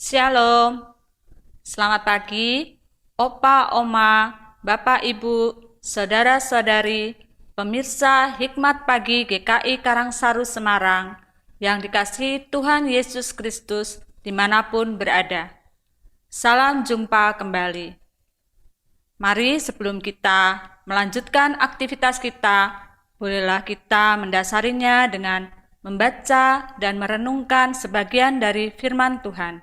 Shalom, selamat pagi, Opa, Oma, Bapak, Ibu, Saudara-saudari, pemirsa Hikmat Pagi GKI Karangsaru Semarang, yang dikasihi Tuhan Yesus Kristus dimanapun berada. Salam jumpa kembali. Mari sebelum kita melanjutkan aktivitas kita, bolehlah kita mendasarinya dengan membaca dan merenungkan sebagian dari firman Tuhan.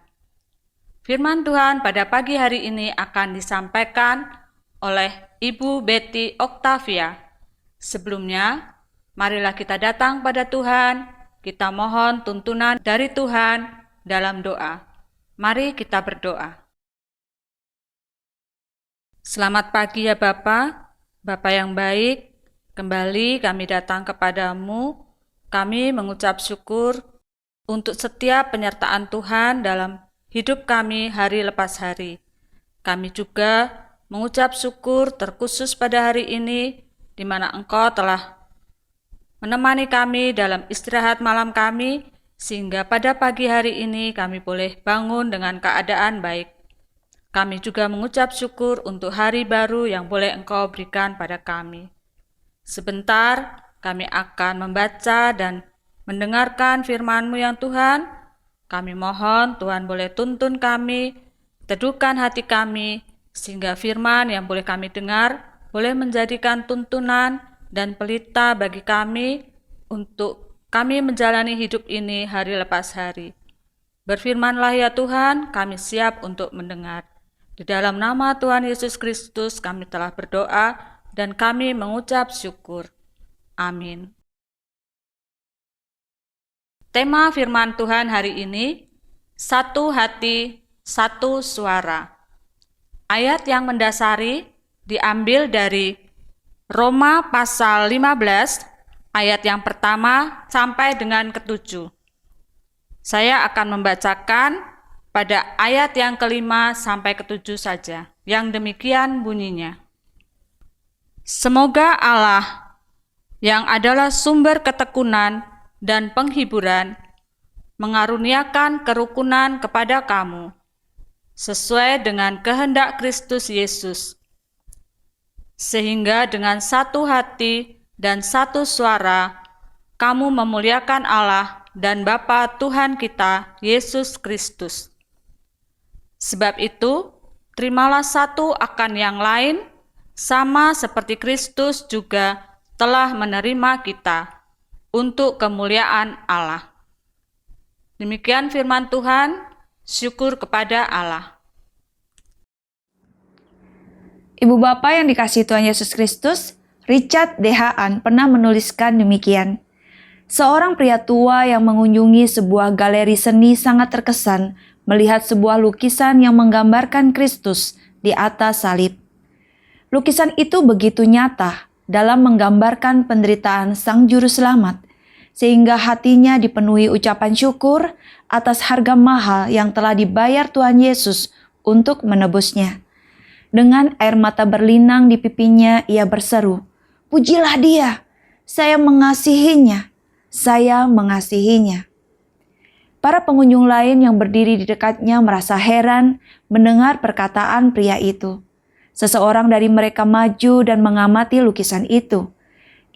Firman Tuhan pada pagi hari ini akan disampaikan oleh Ibu Betty Octavia. Sebelumnya, marilah kita datang pada Tuhan, kita mohon tuntunan dari Tuhan dalam doa. Mari kita berdoa. Selamat pagi ya Bapa, Bapa yang baik, kembali kami datang kepadamu, kami mengucap syukur untuk setiap penyertaan Tuhan dalam hidup kami hari lepas hari. Kami juga mengucap syukur terkhusus pada hari ini, di mana Engkau telah menemani kami dalam istirahat malam kami, sehingga pada pagi hari ini kami boleh bangun dengan keadaan baik. Kami juga mengucap syukur untuk hari baru yang boleh Engkau berikan pada kami. Sebentar kami akan membaca dan mendengarkan firman-Mu yang Tuhan. Kami mohon Tuhan boleh tuntun kami, teduhkan hati kami, sehingga firman yang boleh kami dengar boleh menjadikan tuntunan dan pelita bagi kami untuk kami menjalani hidup ini hari lepas hari. Berfirmanlah ya Tuhan, kami siap untuk mendengar. Di dalam nama Tuhan Yesus Kristus kami telah berdoa dan kami mengucap syukur. Amin. Tema firman Tuhan hari ini, satu hati, satu suara. Ayat yang mendasari diambil dari Roma pasal 15, ayat yang pertama sampai dengan ke-7. Saya akan membacakan pada ayat yang ke-5 sampai ke-7 saja, yang demikian bunyinya. Semoga Allah, yang adalah sumber ketekunan dan penghiburan, mengaruniakan kerukunan kepada kamu, sesuai dengan kehendak Kristus Yesus, sehingga dengan satu hati dan satu suara, kamu memuliakan Allah dan Bapa Tuhan kita, Yesus Kristus. Sebab itu, terimalah satu akan yang lain, sama seperti Kristus juga telah menerima kita, untuk kemuliaan Allah. Demikian firman Tuhan, syukur kepada Allah. Ibu Bapak yang dikasihi Tuhan Yesus Kristus, Richard D. Haan pernah menuliskan demikian. Seorang pria tua yang mengunjungi sebuah galeri seni sangat terkesan melihat sebuah lukisan yang menggambarkan Kristus di atas salib. Lukisan itu begitu nyata dalam menggambarkan penderitaan Sang Juru Selamat, sehingga hatinya dipenuhi ucapan syukur atas harga mahal yang telah dibayar Tuhan Yesus untuk menebusnya. Dengan air mata berlinang di pipinya, ia berseru, "Pujilah Dia, saya mengasihinya, saya mengasihinya." Para pengunjung lain yang berdiri di dekatnya merasa heran mendengar perkataan pria itu. Seseorang dari mereka maju dan mengamati lukisan itu.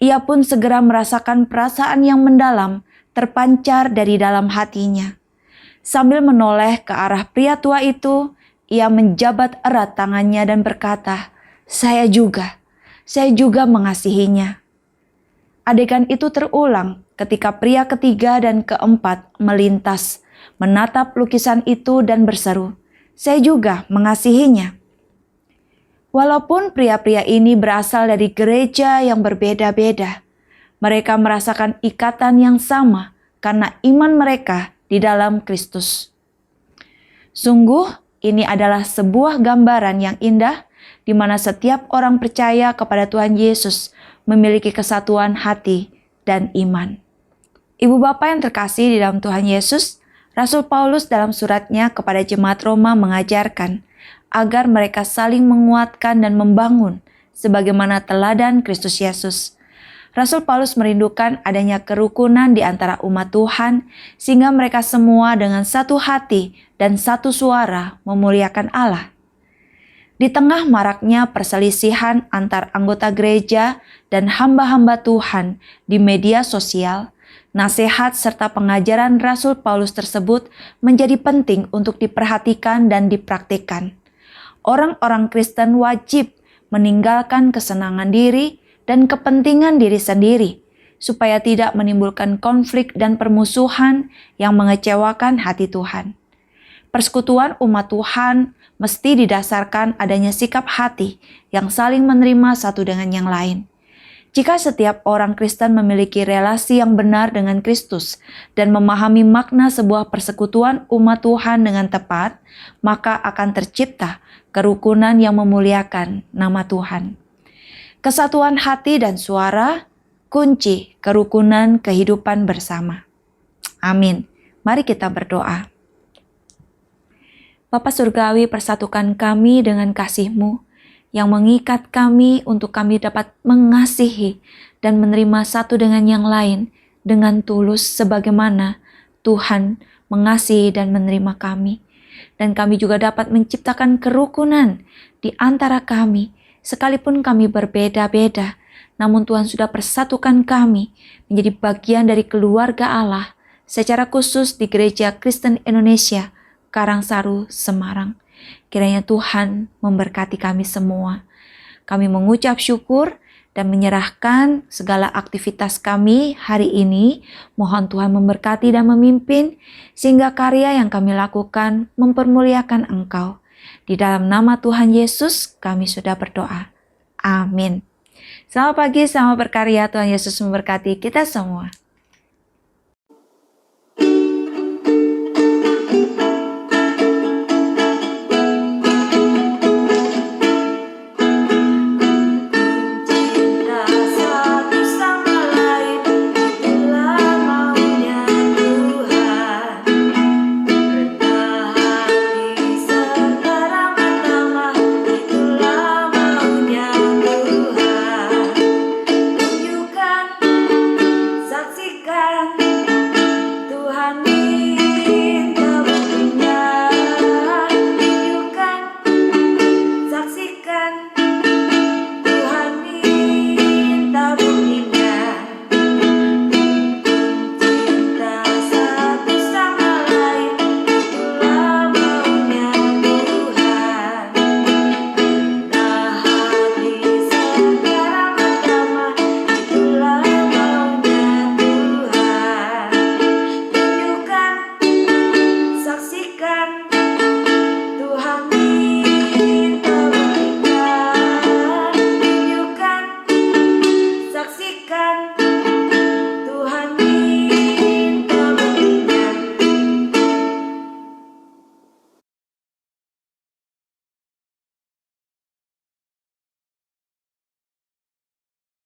Ia pun segera merasakan perasaan yang mendalam terpancar dari dalam hatinya. Sambil menoleh ke arah pria tua itu, ia menjabat erat tangannya dan berkata, saya juga mengasihinya." Adegan itu terulang ketika pria ketiga dan keempat melintas, menatap lukisan itu dan berseru, "Saya juga mengasihinya." Walaupun pria-pria ini berasal dari gereja yang berbeda-beda, mereka merasakan ikatan yang sama karena iman mereka di dalam Kristus. Sungguh, ini adalah sebuah gambaran yang indah di mana setiap orang percaya kepada Tuhan Yesus memiliki kesatuan hati dan iman. Ibu Bapak yang terkasih di dalam Tuhan Yesus, Rasul Paulus dalam suratnya kepada jemaat Roma mengajarkan agar mereka saling menguatkan dan membangun sebagaimana teladan Kristus Yesus. Rasul Paulus merindukan adanya kerukunan di antara umat Tuhan, sehingga mereka semua dengan satu hati dan satu suara memuliakan Allah. Di tengah maraknya perselisihan antar anggota gereja dan hamba-hamba Tuhan di media sosial, nasihat serta pengajaran Rasul Paulus tersebut menjadi penting untuk diperhatikan dan dipraktikkan. Orang-orang Kristen wajib meninggalkan kesenangan diri dan kepentingan diri sendiri, supaya tidak menimbulkan konflik dan permusuhan yang mengecewakan hati Tuhan. Persekutuan umat Tuhan mesti didasarkan adanya sikap hati yang saling menerima satu dengan yang lain. Jika setiap orang Kristen memiliki relasi yang benar dengan Kristus dan memahami makna sebuah persekutuan umat Tuhan dengan tepat, maka akan tercipta kerukunan yang memuliakan nama Tuhan. Kesatuan hati dan suara, kunci kerukunan kehidupan bersama. Amin. Mari kita berdoa. Bapa Surgawi, persatukan kami dengan kasih-Mu yang mengikat kami untuk kami dapat mengasihi dan menerima satu dengan yang lain dengan tulus sebagaimana Tuhan mengasihi dan menerima kami. Dan kami juga dapat menciptakan kerukunan di antara kami, sekalipun kami berbeda-beda, namun Tuhan sudah persatukan kami menjadi bagian dari keluarga Allah, secara khusus di Gereja Kristen Indonesia, Karangsaru, Semarang. Kiranya Tuhan memberkati kami semua. Kami mengucap syukur dan menyerahkan segala aktivitas kami hari ini. Mohon Tuhan memberkati dan memimpin, sehingga karya yang kami lakukan mempermuliakan Engkau. Di dalam nama Tuhan Yesus kami sudah berdoa. Amin. Selamat pagi, selamat berkarya. Tuhan Yesus memberkati kita semua.